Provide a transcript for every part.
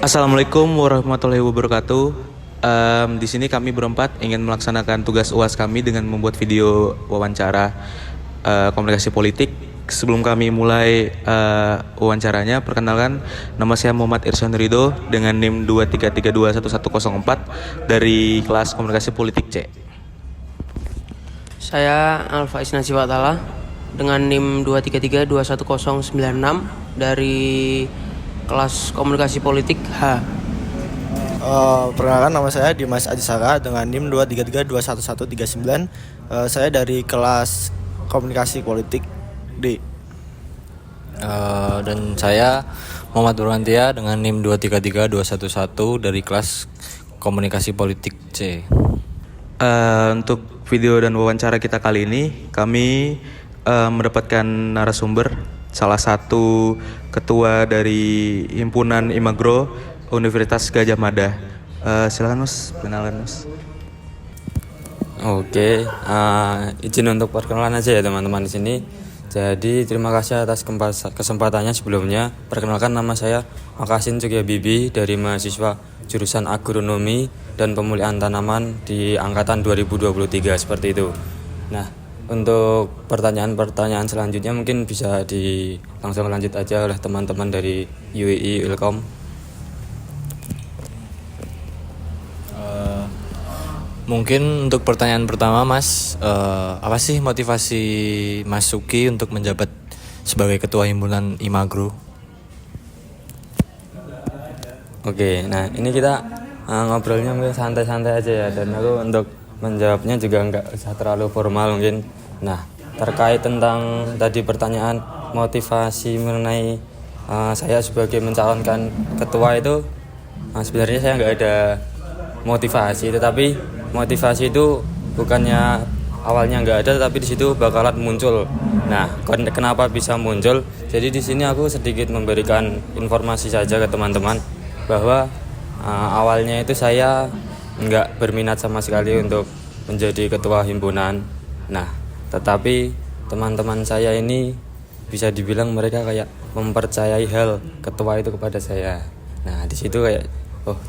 Assalamualaikum warahmatullahi wabarakatuh. Di sini kami berempat ingin melaksanakan tugas UAS kami dengan membuat video wawancara komunikasi politik. Sebelum kami mulai wawancaranya, perkenalkan, nama saya Muhammad Irsyad Ridho dengan NIM 233211104 dari kelas komunikasi politik C. Saya Alfa Isnasi Watala dengan NIM 233211096 dari kelas komunikasi politik H. Perkenalkan, nama saya Dimas Adisara dengan NIM 233211139. Saya dari kelas komunikasi politik D. Dan saya Muhammad Nurwantia dengan NIM 2332111 dari kelas komunikasi politik C. Untuk video dan wawancara kita kali ini, kami mendapatkan narasumber, salah satu ketua dari himpunan Imagro Universitas Gadjah Mada. Silakan Mas, kenalan Mas. Oke, izin untuk perkenalan aja ya teman-teman di sini. Jadi terima kasih atas kesempatannya sebelumnya. Perkenalkan, nama saya Makasin Cukia Bibi dari mahasiswa jurusan agronomi dan pemulihan tanaman di angkatan 2023 seperti itu. Nah, untuk pertanyaan-pertanyaan selanjutnya mungkin bisa langsung lanjut aja oleh teman-teman dari UII Ilkom. Mungkin untuk pertanyaan pertama Mas, apa sih motivasi Mas Suki untuk menjabat sebagai ketua himpunan Imagro? Oke, nah ini kita ngobrolnya mungkin santai-santai aja ya, dan aku untuk menjawabnya juga nggak usah terlalu formal mungkin. Nah, terkait tentang tadi pertanyaan motivasi mengenai saya sebagai mencalonkan ketua itu, sebenarnya saya nggak ada motivasi, tetapi motivasi itu bukannya awalnya nggak ada, tapi di situ bakalan muncul. Nah, kenapa bisa muncul? Jadi di sini aku sedikit memberikan informasi saja ke teman-teman bahwa awalnya itu saya nggak berminat sama sekali untuk menjadi ketua himpunan. Nah, tetapi teman-teman saya ini bisa dibilang mereka kayak mempercayai hal ketua itu kepada saya. Nah, di situ kayak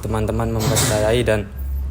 teman-teman mempercayai, dan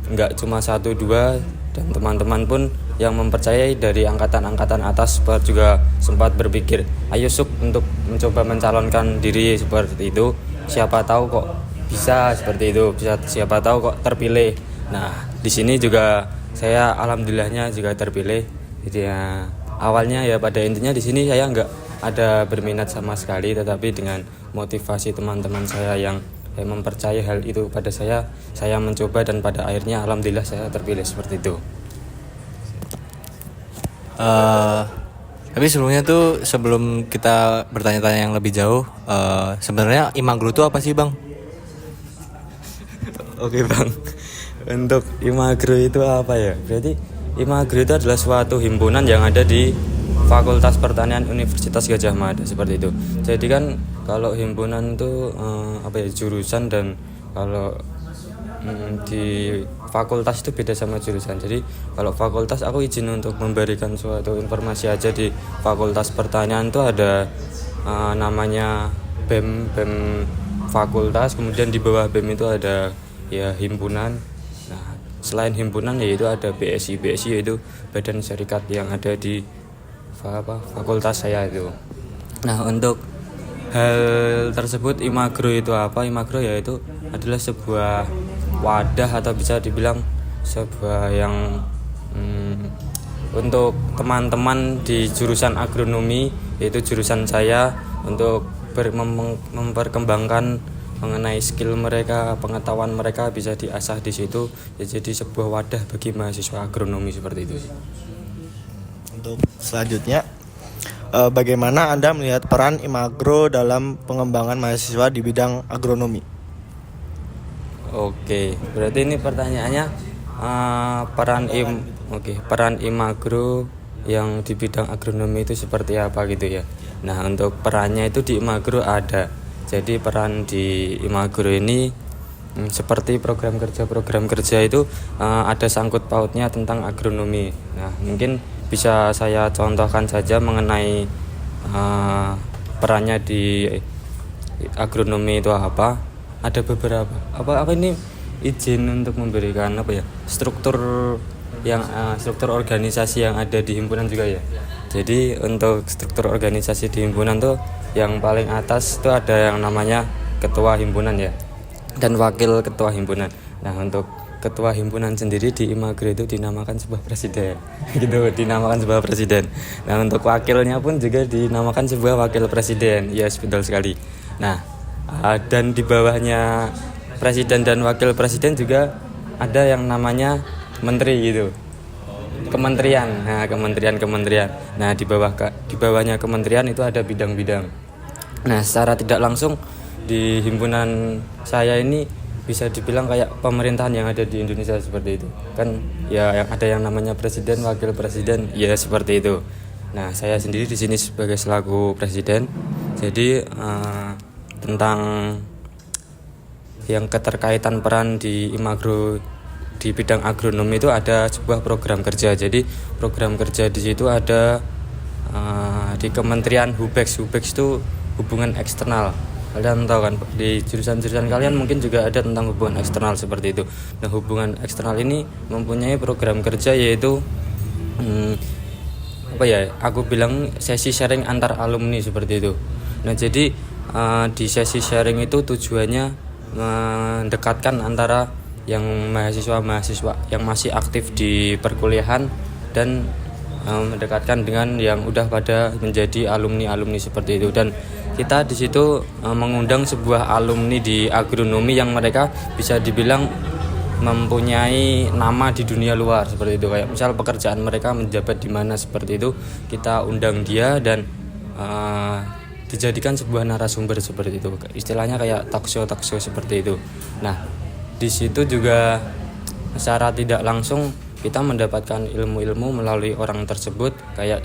nggak cuma 1-2, dan teman-teman pun yang mempercayai dari angkatan-angkatan atas juga sempat berpikir, ayo Suk, untuk mencoba mencalonkan diri seperti itu, siapa tahu kok bisa seperti itu, siapa tahu kok terpilih. Nah, di sini juga saya alhamdulillahnya juga terpilih. Jadi ya awalnya ya pada intinya di sini saya nggak ada berminat sama sekali, tetapi dengan motivasi teman-teman saya yang mempercayai hal itu pada saya mencoba, dan pada akhirnya alhamdulillah saya terpilih seperti itu. Tapi sebelumnya tuh, sebelum kita bertanya-tanya yang lebih jauh, sebenarnya Imagro itu apa sih Bang? Oke Bang, untuk Imagro itu apa ya? Berarti Imagro itu adalah suatu himpunan yang ada di Fakultas Pertanian Universitas Gadjah Mada seperti itu. Jadi kan kalau himpunan itu jurusan, dan kalau di fakultas itu beda sama jurusan. Jadi kalau fakultas, aku izin untuk memberikan suatu informasi aja, di Fakultas Pertanian itu ada namanya BEM fakultas, kemudian di bawah BEM itu ada ya himpunan. Nah, selain himpunan yaitu ada BSI yaitu badan syarikat yang ada di fakultas saya itu. Nah, untuk hal tersebut, Imagro itu apa? Imagro yaitu adalah sebuah wadah, atau bisa dibilang sebuah yang untuk teman-teman di jurusan agronomi, yaitu jurusan saya, untuk memperkembangkan mengenai skill mereka, pengetahuan mereka bisa diasah di situ. Ya, jadi sebuah wadah bagi mahasiswa agronomi seperti itu. Untuk selanjutnya, bagaimana Anda melihat peran Imagro dalam pengembangan mahasiswa di bidang agronomi? Oke, berarti ini pertanyaannya peran Imagro yang di bidang agronomi itu seperti apa gitu ya. Nah, untuk perannya itu di Imagro ada. Jadi peran di Imagro ini seperti program kerja itu ada sangkut pautnya tentang agronomi. Nah, mungkin bisa saya contohkan saja mengenai perannya di agronomi itu apa. ada beberapa apa ini izin untuk memberikan struktur struktur organisasi yang ada di himpunan juga ya. Jadi untuk struktur organisasi di himpunan tuh yang paling atas tuh ada yang namanya ketua himpunan ya, dan wakil ketua himpunan. Nah untuk ketua himpunan sendiri di Imagro itu dinamakan sebuah presiden gitu, dinamakan sebuah presiden. Nah untuk wakilnya pun juga dinamakan sebuah wakil presiden. Yes, betul sekali. Nah dan di bawahnya presiden dan wakil presiden juga ada yang namanya menteri gitu, kementerian. Nah kementerian. Nah di bawahnya kementerian itu ada bidang-bidang. Nah secara tidak langsung di himpunan saya ini bisa dibilang kayak pemerintahan yang ada di Indonesia seperti itu kan ya, yang ada yang namanya presiden, wakil presiden, ya seperti itu. Nah saya sendiri di sini sebagai selaku presiden. Jadi tentang yang keterkaitan peran di Imagro di bidang agronomi itu ada sebuah program kerja. Jadi program kerja di situ ada di Kementerian Hubex itu hubungan eksternal. Kalian tahu kan di jurusan-jurusan kalian mungkin juga ada tentang hubungan eksternal seperti itu. Nah hubungan eksternal ini mempunyai program kerja yaitu aku bilang sesi sharing antar alumni seperti itu. Nah jadi di sesi sharing itu tujuannya mendekatkan antara yang mahasiswa yang masih aktif di perkuliahan dan mendekatkan dengan yang udah pada menjadi alumni seperti itu. Dan kita di situ mengundang sebuah alumni di agronomi yang mereka bisa dibilang mempunyai nama di dunia luar seperti itu. Kayak misal pekerjaan mereka menjabat di mana seperti itu, kita undang dia dan dijadikan sebuah narasumber seperti itu. Istilahnya kayak talk show seperti itu. Nah, di situ juga secara tidak langsung kita mendapatkan ilmu-ilmu melalui orang tersebut, kayak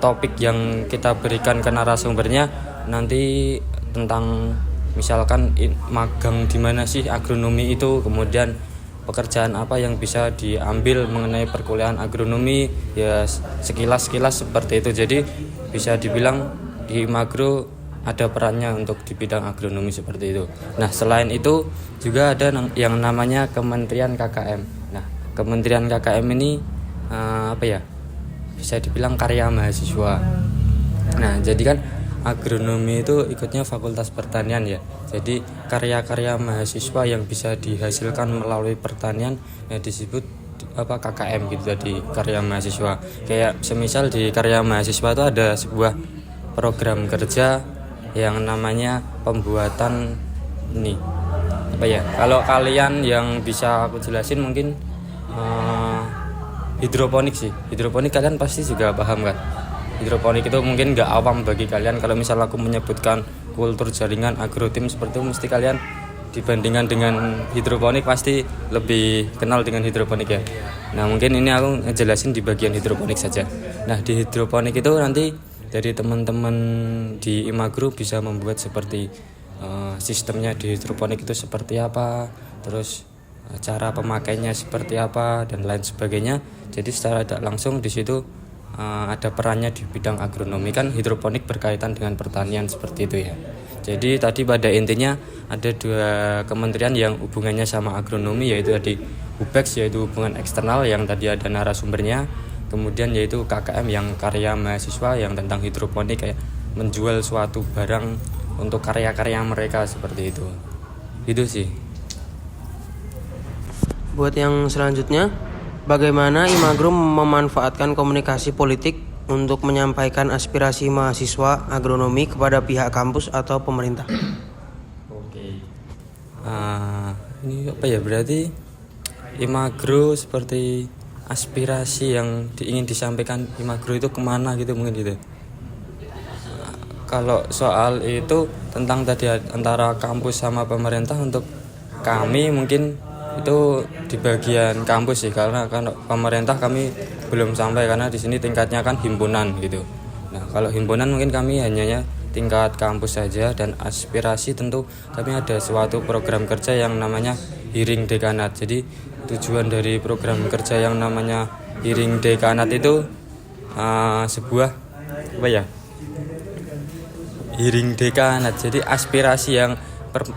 topik yang kita berikan ke narasumbernya nanti tentang misalkan magang di mana sih agronomi itu, kemudian pekerjaan apa yang bisa diambil mengenai perkuliahan agronomi, ya sekilas seperti itu. Jadi bisa dibilang di Imagro ada perannya untuk di bidang agronomi seperti itu. Nah selain itu juga ada yang namanya Kementerian KKM. Nah Kementerian KKM ini bisa dibilang karya mahasiswa. Nah jadi kan agronomi itu ikutnya Fakultas Pertanian ya. Jadi karya-karya mahasiswa yang bisa dihasilkan melalui pertanian disebut KKM gitu, tadi karya mahasiswa. Kayak semisal di karya mahasiswa itu ada sebuah program kerja yang namanya pembuatan ini kalau kalian yang bisa aku jelasin mungkin hidroponik sih. Hidroponik kalian pasti juga paham kan. Hidroponik itu mungkin gak awam bagi kalian. Kalau misal aku menyebutkan kultur jaringan agrotim seperti itu, mesti kalian dibandingkan dengan hidroponik pasti lebih kenal dengan hidroponik ya. Nah mungkin ini aku ngejelasin di bagian hidroponik saja. Nah di hidroponik itu nanti dari teman-teman di Imagro bisa membuat seperti sistemnya di hidroponik itu seperti apa, terus cara pemakainya seperti apa dan lain sebagainya. Jadi secara tidak langsung di situ ada perannya di bidang agronomi. Kan hidroponik berkaitan dengan pertanian seperti itu ya. Jadi tadi pada intinya ada dua kementerian yang hubungannya sama agronomi, yaitu tadi Hubex yaitu hubungan eksternal yang tadi ada narasumbernya, kemudian yaitu KKM yang karya mahasiswa yang tentang hidroponik, kayak menjual suatu barang untuk karya-karya mereka seperti itu. Itu sih. Buat yang selanjutnya, bagaimana Imagro memanfaatkan komunikasi politik untuk menyampaikan aspirasi mahasiswa agronomi kepada pihak kampus atau pemerintah? Oke. Ini berarti Imagro seperti aspirasi yang ingin disampaikan Imagro itu kemana gitu mungkin gitu. Kalau soal itu tentang tadi antara kampus sama pemerintah, untuk kami mungkin itu di bagian kampus sih, karena kan pemerintah kami belum sampai karena di sini tingkatnya kan himpunan gitu. Nah kalau himpunan mungkin kami hanya tingkat kampus saja, dan aspirasi tentu kami ada suatu program kerja yang namanya Hearing Dekanat. Jadi tujuan dari program kerja yang namanya Hearing Dekanat itu sebuah Hearing Dekanat. Jadi aspirasi yang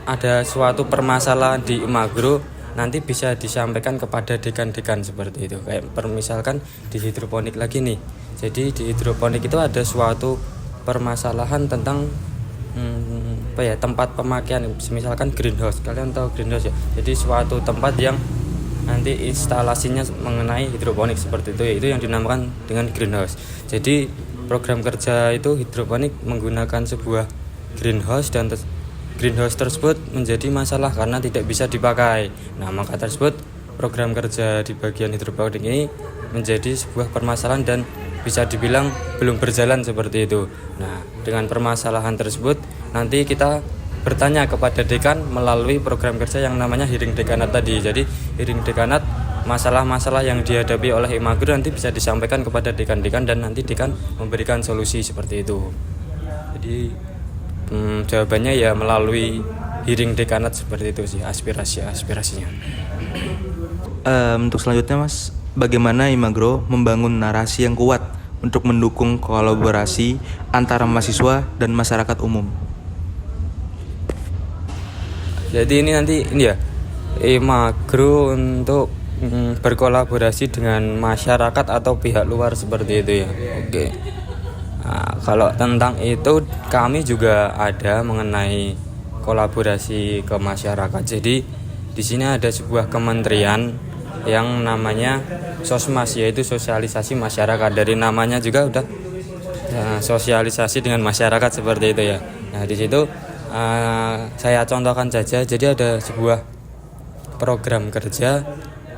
ada suatu permasalahan di Imagro nanti bisa disampaikan kepada dekan-dekan seperti itu. Kayak misalkan di hidroponik lagi nih. Jadi di hidroponik itu ada suatu permasalahan tentang tempat pemakaian, misalkan greenhouse. Kalian tahu greenhouse ya? Jadi suatu tempat yang nanti instalasinya mengenai hidroponik seperti itu, yaitu yang dinamakan dengan greenhouse. Jadi program kerja itu hidroponik menggunakan sebuah greenhouse dan greenhouse tersebut menjadi masalah karena tidak bisa dipakai. Nah, maka tersebut program kerja di bagian hidroponik ini menjadi sebuah permasalahan dan bisa dibilang belum berjalan seperti itu. Nah, dengan permasalahan tersebut nanti kita bertanya kepada dekan melalui program kerja yang namanya hearing dekanat tadi. Jadi hearing dekanat, masalah-masalah yang dihadapi oleh Imagro nanti bisa disampaikan kepada dekan-dekan dan nanti dekan memberikan solusi seperti itu. Jadi jawabannya ya melalui hearing dekanat seperti itu sih aspirasinya. Untuk selanjutnya Mas, bagaimana Imagro membangun narasi yang kuat untuk mendukung kolaborasi antara mahasiswa dan masyarakat umum? Jadi ini ya Imagro untuk berkolaborasi dengan masyarakat atau pihak luar seperti itu ya. Oke. Nah, kalau tentang itu kami juga ada mengenai kolaborasi ke masyarakat. Jadi di sini ada sebuah kementerian yang namanya Sosmas, yaitu sosialisasi masyarakat. Dari namanya juga udah sosialisasi dengan masyarakat seperti itu ya. Nah, di situ saya contohkan saja. Jadi ada sebuah program kerja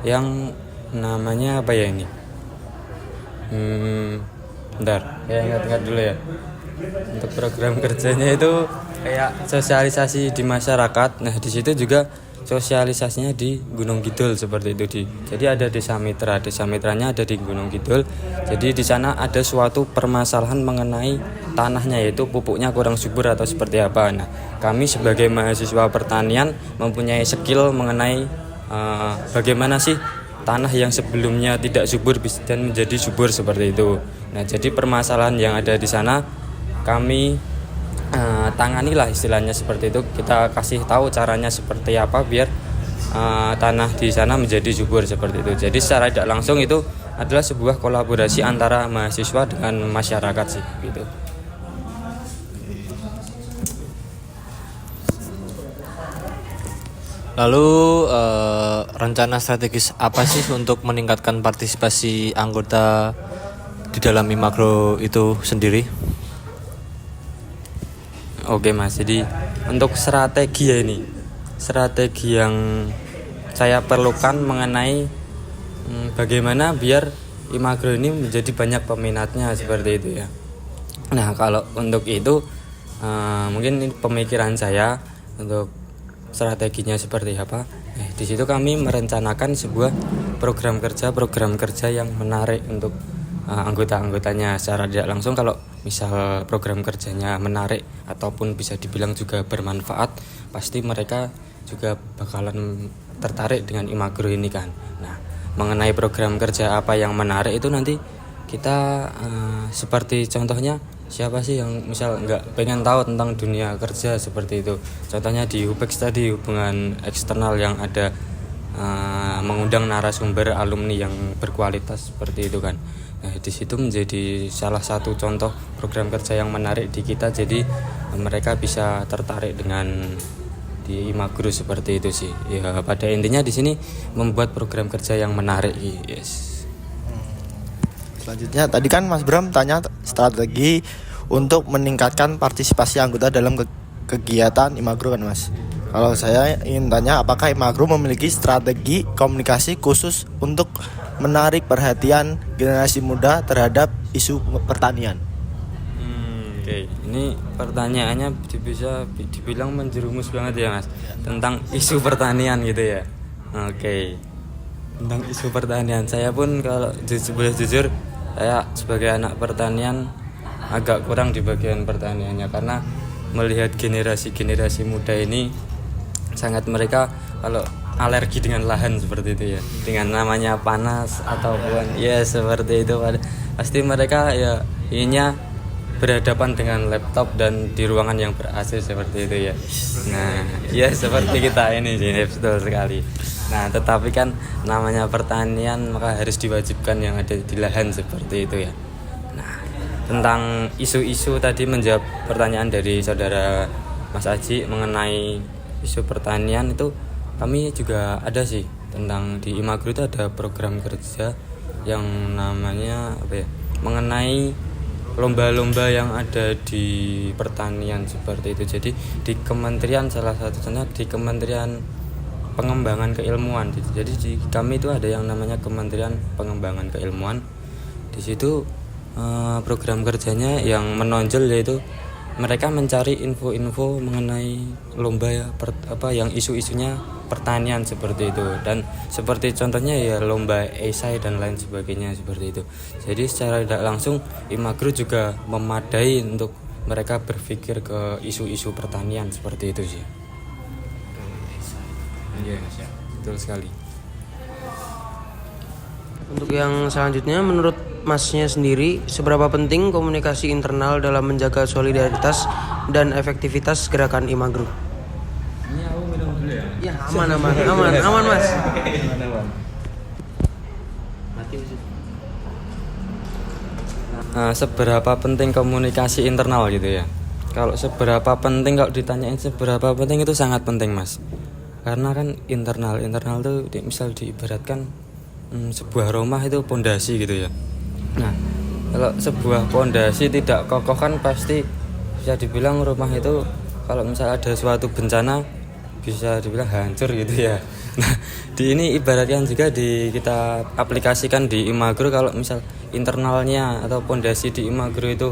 yang namanya apa ya ini? Bentar, ya ingat dulu ya. Untuk program kerjanya itu kayak sosialisasi di masyarakat. Nah, di situ juga sosialisasinya di Gunung Kidul seperti itu. Jadi ada desa mitranya ada di Gunung Kidul. Jadi di sana ada suatu permasalahan mengenai tanahnya, yaitu pupuknya kurang subur atau seperti apa. Nah, kami sebagai mahasiswa pertanian mempunyai skill mengenai bagaimana sih tanah yang sebelumnya tidak subur dan menjadi subur seperti itu. Nah, jadi permasalahan yang ada di sana kami tanganilah istilahnya seperti itu. Kita kasih tahu caranya seperti apa biar tanah di sana menjadi subur seperti itu. Jadi secara tidak langsung itu adalah sebuah kolaborasi antara mahasiswa dengan masyarakat sih gitu. Lalu rencana strategis apa sih untuk meningkatkan partisipasi anggota di dalam Imagro itu sendiri? Oke Mas, jadi untuk strategi yang saya perlukan mengenai bagaimana biar Imagro ini menjadi banyak peminatnya seperti itu ya. Nah, kalau untuk itu mungkin ini pemikiran saya untuk strateginya seperti apa. Di situ kami merencanakan sebuah program kerja yang menarik untuk anggota-anggotanya secara tidak langsung. Kalau misal program kerjanya menarik ataupun bisa dibilang juga bermanfaat, pasti mereka juga bakalan tertarik dengan Imagro ini kan. Nah, mengenai program kerja apa yang menarik itu nanti kita seperti contohnya siapa sih yang misal nggak pengen tahu tentang dunia kerja seperti itu. Contohnya di UPEX tadi, hubungan eksternal yang ada mengundang narasumber alumni yang berkualitas seperti itu kan. Nah, di situ menjadi salah satu contoh program kerja yang menarik di kita. Jadi mereka bisa tertarik dengan di Imagro seperti itu sih. Ya, pada intinya di sini membuat program kerja yang menarik. Yes. Selanjutnya tadi kan Mas Bram tanya strategi untuk meningkatkan partisipasi anggota dalam kegiatan Imagro kan Mas. Kalau saya ingin tanya, apakah Imagro memiliki strategi komunikasi khusus untuk menarik perhatian generasi muda terhadap isu pertanian? Oke. Ini pertanyaannya bisa dibilang menjerumus banget ya Mas, tentang isu pertanian gitu ya. Oke. Tentang isu pertanian, saya pun kalau boleh jujur, saya sebagai anak pertanian agak kurang di bagian pertaniannya, karena melihat generasi muda ini sangat mereka kalau alergi dengan lahan seperti itu ya, dengan namanya panas ataupun ya seperti itu, pasti mereka ya inginnya berhadapan dengan laptop dan di ruangan yang ber-AC seperti itu ya. Nah, ya seperti kita ini sih, betul sekali. Nah, tetapi kan namanya pertanian maka harus diwajibkan yang ada di lahan seperti itu ya. Nah, tentang isu-isu tadi menjawab pertanyaan dari saudara Mas Aji mengenai isu pertanian itu kami juga ada sih, tentang di Imagro itu ada program kerja yang namanya apa ya, mengenai lomba-lomba yang ada di pertanian seperti itu. Jadi di kementerian, salah satunya di Kementerian Pengembangan Keilmuan. Jadi di kami itu ada yang namanya Kementerian Pengembangan Keilmuan. Di situ program kerjanya yang menonjol yaitu mereka mencari info-info mengenai lomba ya, yang isu-isunya pertanian seperti itu, dan seperti contohnya ya lomba esai dan lain sebagainya seperti itu. Jadi secara tidak langsung Imagro juga memadai untuk mereka berpikir ke isu-isu pertanian seperti itu sih. Iya, betul sekali. Untuk yang selanjutnya, menurut Masnya sendiri, seberapa penting komunikasi internal dalam menjaga solidaritas dan efektivitas gerakan Imagro? Ini aku minum dulu ya. Ya, aman Mas. Nah, seberapa penting komunikasi internal gitu ya? Kalau seberapa penting, kalau ditanyain seberapa penting, itu sangat penting Mas. Karena kan internal tuh misal diibaratkan sebuah rumah itu pondasi gitu ya. Nah, kalau sebuah pondasi tidak kokoh kan pasti bisa dibilang rumah itu kalau misal ada suatu bencana bisa dibilang hancur gitu ya. Nah, di ini ibaratkan juga kita aplikasikan di Imagro, kalau misal internalnya atau pondasi di Imagro itu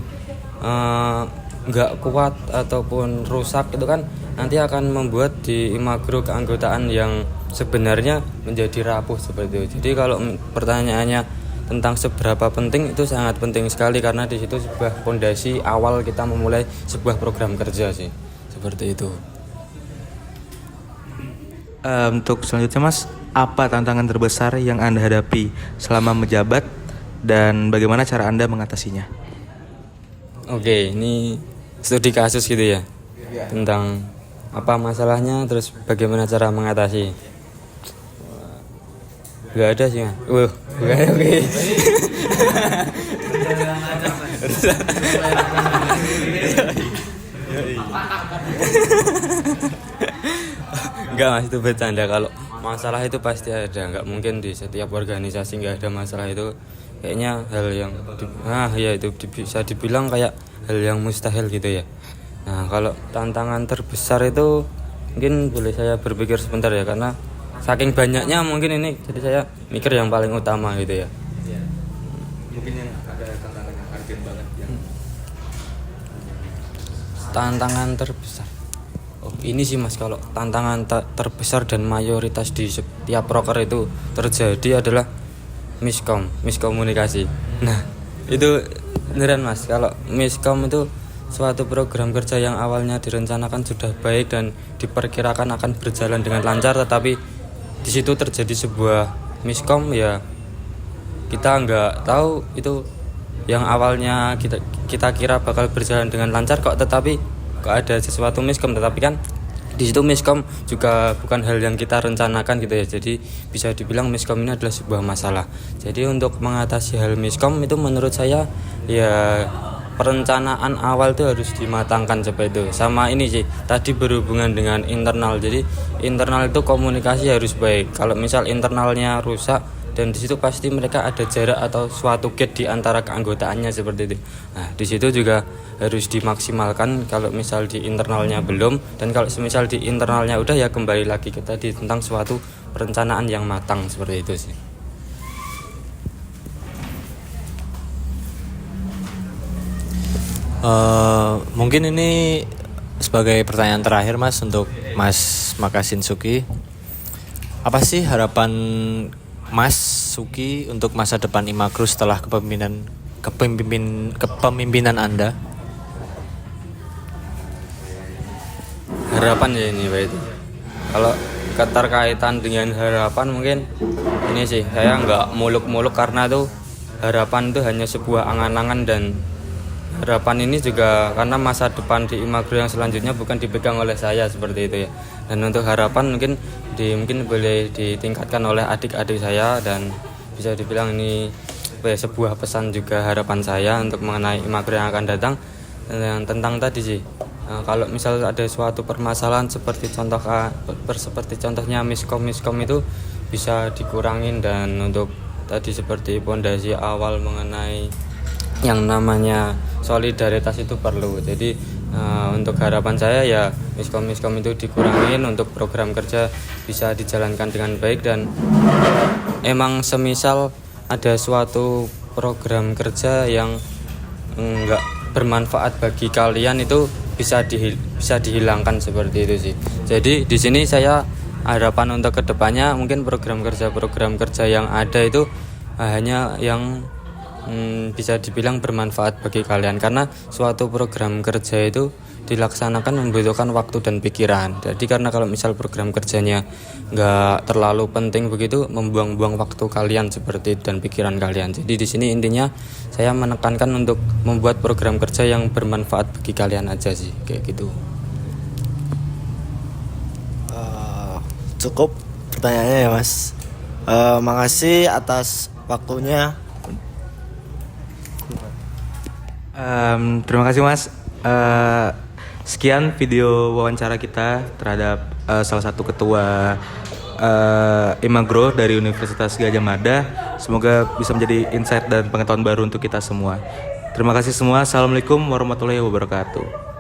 nggak kuat ataupun rusak, itu kan nanti akan membuat di Imagro keanggotaan yang sebenarnya menjadi rapuh seperti itu. Jadi kalau pertanyaannya tentang seberapa penting, itu sangat penting sekali karena di situ sebuah pondasi awal kita memulai sebuah program kerja sih. Seperti itu. Untuk selanjutnya Mas, apa tantangan terbesar yang Anda hadapi selama menjabat dan bagaimana cara Anda mengatasinya? Oke, ini studi kasus gitu ya. Tentang apa masalahnya, terus bagaimana cara mengatasi. Gak ada sih Mas. Gak ada. Oke. Enggak Mas, itu bercanda. Kalau masalah itu pasti ada, nggak mungkin di setiap organisasi nggak ada masalah. Itu kayaknya hal yang itu bisa dibilang kayak hal yang mustahil gitu ya. Nah, kalau tantangan terbesar itu mungkin boleh saya berpikir sebentar ya, karena saking banyaknya mungkin ini jadi saya mikir yang paling utama gitu ya. Mungkin yang ada tantangan yang urgent banget yang Tantangan terbesar. Ini sih Mas, kalau tantangan terbesar dan mayoritas di setiap proker itu terjadi adalah miskomunikasi. Nah, itu beneran Mas, kalau miskom itu suatu program kerja yang awalnya direncanakan sudah baik dan diperkirakan akan berjalan dengan lancar, tetapi di situ terjadi sebuah miskom ya, kita nggak tahu itu yang awalnya kita kira bakal berjalan dengan lancar kok ada sesuatu miskom, tetapi kan di situ miskom juga bukan hal yang kita rencanakan gitu ya. Jadi bisa dibilang miskom ini adalah sebuah masalah. Jadi untuk mengatasi hal miskom itu menurut saya ya perencanaan awal itu harus dimatangkan seperti itu. Sama ini sih tadi berhubungan dengan internal. Jadi internal itu komunikasi harus baik. Kalau misal internalnya rusak, dan di situ pasti mereka ada jarak atau suatu gap di antara keanggotaannya seperti itu. Nah, di situ juga harus dimaksimalkan kalau misal di internalnya belum, dan kalau misal di internalnya udah ya kembali lagi ke tadi tentang suatu perencanaan yang matang seperti itu sih. Mungkin ini sebagai pertanyaan terakhir Mas untuk Mas Makasin Suki. Apa sih harapan Mas Suki untuk masa depan Imagro setelah kepemimpinan Anda? Harapan ya ini Pak itu. Kalau keterkaitan dengan harapan mungkin ini sih saya nggak muluk-muluk, karena tuh harapan itu hanya sebuah angan-angan dan harapan ini juga karena masa depan di Imagro yang selanjutnya bukan dipegang oleh saya seperti itu ya. Dan untuk harapan mungkin boleh ditingkatkan oleh adik-adik saya, dan bisa dibilang ini sebuah pesan juga harapan saya untuk mengenai Imagro yang akan datang. Dan tentang tadi sih, kalau misal ada suatu permasalahan seperti contohnya miskom itu bisa dikurangin, dan untuk tadi seperti pondasi awal mengenai yang namanya solidaritas itu perlu. Jadi untuk harapan saya ya miskom itu dikurangin, untuk program kerja bisa dijalankan dengan baik, dan emang semisal ada suatu program kerja yang enggak bermanfaat bagi kalian itu bisa dihilangkan seperti itu sih. Jadi di sini saya harapan untuk kedepannya mungkin program kerja yang ada itu hanya yang bisa dibilang bermanfaat bagi kalian, karena suatu program kerja itu dilaksanakan membutuhkan waktu dan pikiran. Jadi karena kalau misal program kerjanya nggak terlalu penting begitu, membuang-buang waktu kalian seperti dan pikiran kalian. Jadi di sini intinya saya menekankan untuk membuat program kerja yang bermanfaat bagi kalian aja sih, kayak gitu. Cukup pertanyaannya ya Mas. Makasih atas waktunya. Terima kasih Mas. Sekian video wawancara kita terhadap salah satu ketua Imagro dari Universitas Gadjah Mada. Semoga bisa menjadi insight dan pengetahuan baru untuk kita semua. Terima kasih semua. Assalamualaikum warahmatullahi wabarakatuh.